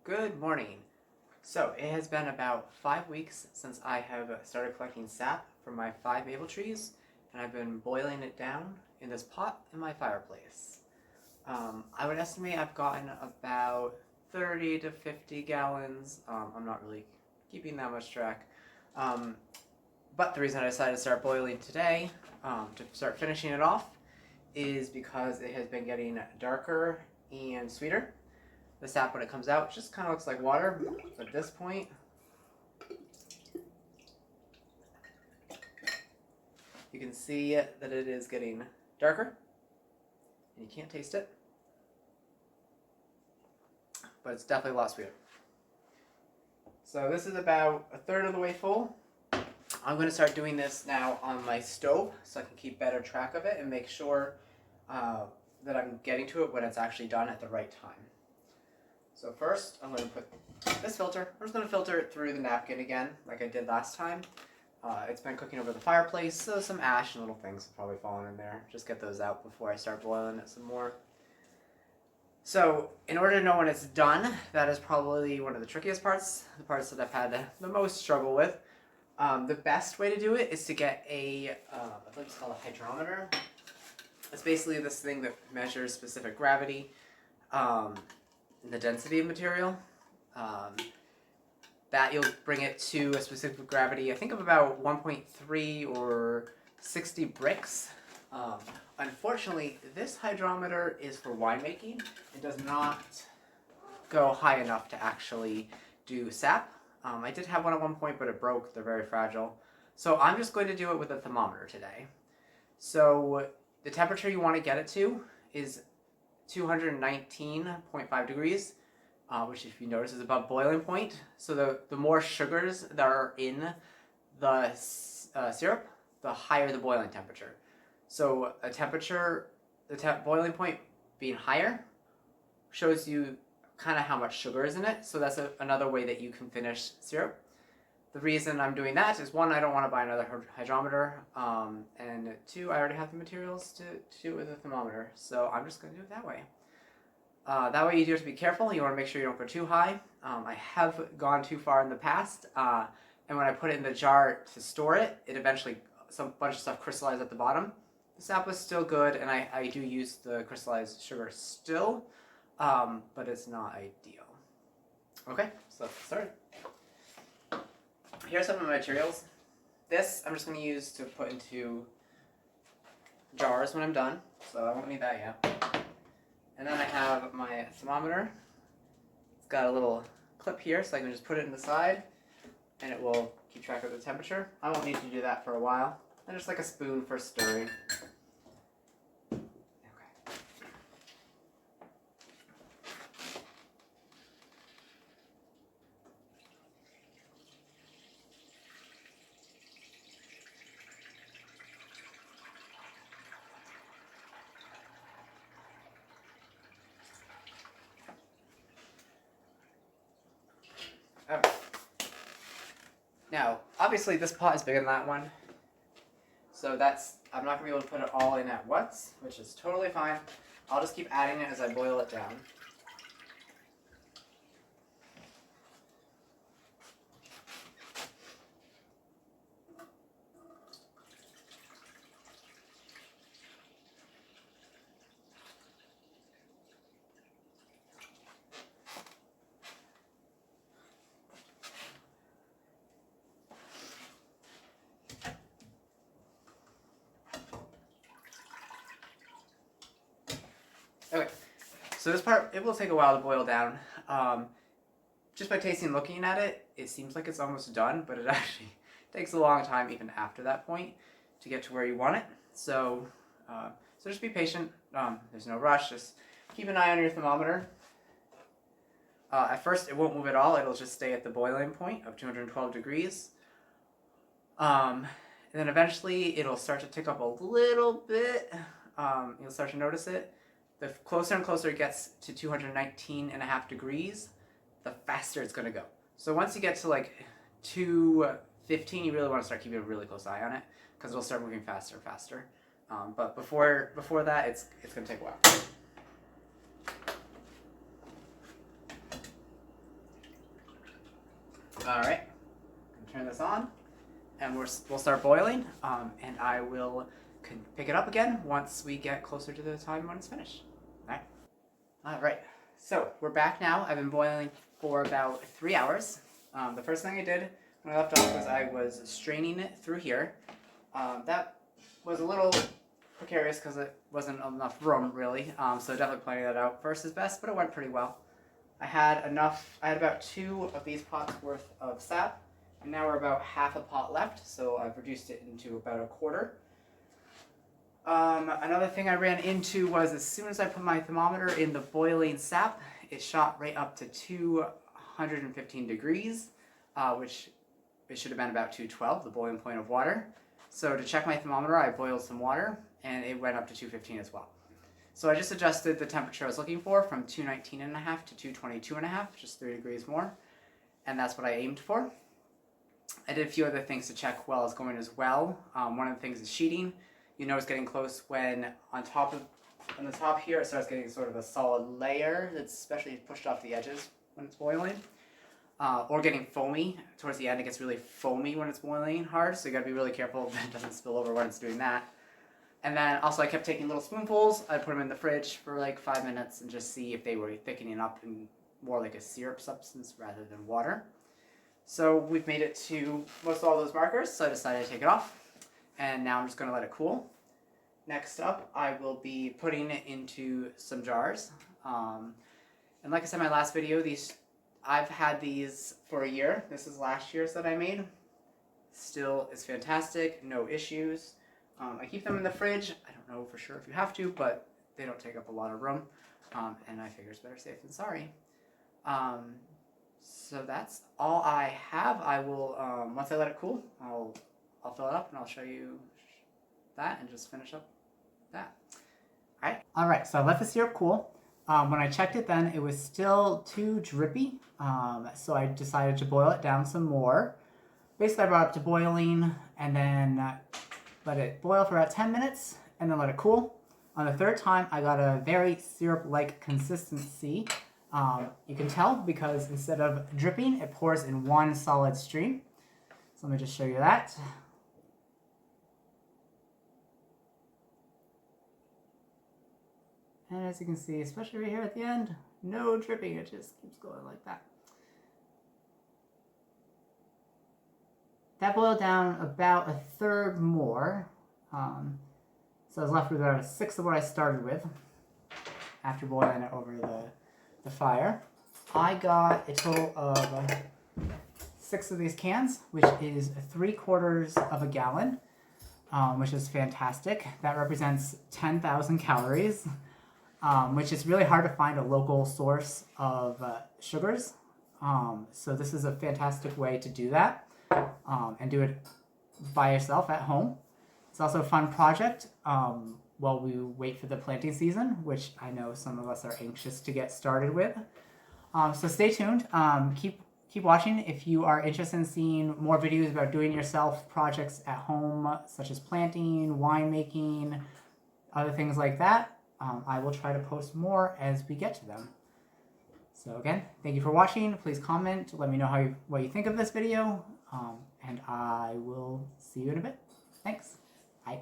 Good morning. So it has been about 5 weeks since I have started collecting sap from my 5 maple trees, and I've been boiling it down in this pot in my fireplace. I would estimate I've gotten about 30 to 50 gallons. I'm not really keeping that much track. Um, but the reason I decided to start boiling today, to start finishing it off, is because it has been getting darker and sweeter. The sap, when it comes out, just kind of looks like water. But at this point, you can see that it is getting darker, and you can't taste it, but it's definitely a lot sweeter. So this is about a third of the way full. I'm going to start doing this now on my stove so I can keep better track of it and make sure that I'm getting to it when it's actually done at the right time. So first, I'm going to put this filter. I'm just going to filter it through the napkin again, like I did last time. It's been cooking over the fireplace, so some ash and little things have probably fallen in there. Just get those out before I start boiling it some more. So in order to know when it's done, that is probably one of the trickiest parts, the parts that I've had the most struggle with. The best way to do it is to get I believe it's called a hydrometer. It's basically this thing that measures specific gravity, the density of material. That you'll bring it to a specific gravity, I think of about 1.3 or 60 bricks. Unfortunately, this hydrometer is for winemaking. It does not go high enough to actually do sap. I did have one at one point, but it broke. They're very fragile. So I'm just going to do it with a thermometer today. So the temperature you want to get it to is 219.5 degrees, which, if you notice, is above boiling point. So the more sugars that are in the syrup, the higher the boiling temperature. So a temperature, boiling point being higher, shows you kind of how much sugar is in it. So that's another way that you can finish syrup. The reason I'm doing that is, one, I don't want to buy another hydrometer, and two, I already have the materials to do it with a thermometer. So I'm just going to do it that way. That way you do have to be careful. You want to make sure you don't go too high. I have gone too far in the past, and when I put it in the jar to store it, it eventually, some bunch of stuff crystallized at the bottom. The sap was still good, and I do use the crystallized sugar still, but it's not ideal. Okay, so let's get started. Here are some of my materials. This I'm just going to use to put into jars when I'm done, so I won't need that yet. And then I have my thermometer. It's got a little clip here, so I can just put it in the side, and it will keep track of the temperature. I won't need to do that for a while. And just like a spoon for stirring. Okay. Now, obviously this pot is bigger than that one, so I'm not going to be able to put it all in at once, which is totally fine. I'll just keep adding it as I boil it down. Okay, so this part, it will take a while to boil down. Just by tasting and looking at it, it seems like it's almost done, but it actually takes a long time even after that point to get to where you want it. So just be patient. There's no rush. Just keep an eye on your thermometer. At first, it won't move at all. It'll just stay at the boiling point of 212 degrees. And then eventually, it'll start to tick up a little bit. You'll start to notice it. The closer and closer it gets to 219.5 degrees, the faster it's going to go. So once you get to like 215, you really want to start keeping a really close eye on it, because it'll start moving faster and faster. But before that, it's going to take a while. All right, turn this on, and we'll start boiling, and I will pick it up again once we get closer to the time when it's finished. All right. So we're back now. I've been boiling for about 3 hours. The first thing I did when I left off was I was straining it through here. That was a little precarious because it wasn't enough room really. So definitely planning that out first is best, but it went pretty well. I had about 2 of these pots worth of sap, and now we're about half a pot left, so I've reduced it into about a quarter. Another thing I ran into was as soon as I put my thermometer in the boiling sap, it shot right up to 215 degrees, which it should have been about 212, the boiling point of water. So to check my thermometer, I boiled some water, and it went up to 215 as well. So I just adjusted the temperature I was looking for from 219.5 to 222.5, just 3 degrees more, and that's what I aimed for. I did a few other things to check while it's going as well. One of the things is sheeting. You know it's getting close when on the top here it starts getting sort of a solid layer that's especially pushed off the edges when it's boiling. Or getting foamy. Towards the end it gets really foamy when it's boiling hard, so you gotta be really careful that it doesn't spill over when it's doing that. And then also I kept taking little spoonfuls. I put them in the fridge for like 5 minutes and just see if they were thickening up in more like a syrup substance rather than water. So we've made it to most all those markers, so I decided to take it off. And now I'm just going to let it cool. Next up, I will be putting it into some jars. And like I said in my last video, I've had these for a year. This is last year's that I made. Still is fantastic, no issues. I keep them in the fridge. I don't know for sure if you have to, but they don't take up a lot of room. And I figure it's better safe than sorry. So that's all I have. I will, once I let it cool, I'll fill it up and I'll show you that and just finish up that. Alright, so I let the syrup cool. When I checked it then, it was still too drippy. So I decided to boil it down some more. Basically, I brought it up to boiling and then let it boil for about 10 minutes and then let it cool. On the third time, I got a very syrup-like consistency. You can tell because instead of dripping, it pours in one solid stream. So let me just show you that. And as you can see, especially right here at the end, no dripping, it just keeps going like that. That boiled down about a third more. So I was left with about a sixth of what I started with after boiling it over the fire. I got a total of 6 of these cans, which is 3/4 of a gallon, which is fantastic. That represents 10,000 calories, which is really hard to find a local source of sugars. So this is a fantastic way to do that and do it by yourself at home. It's also a fun project while we wait for the planting season, which I know some of us are anxious to get started with. So stay tuned. Keep watching if you are interested in seeing more videos about doing-yourself projects at home, such as planting, winemaking, other things like that. I will try to post more as we get to them. So again, thank you for watching. Please comment. Let me know what you think of this video. And I will see you in a bit. Thanks. Bye.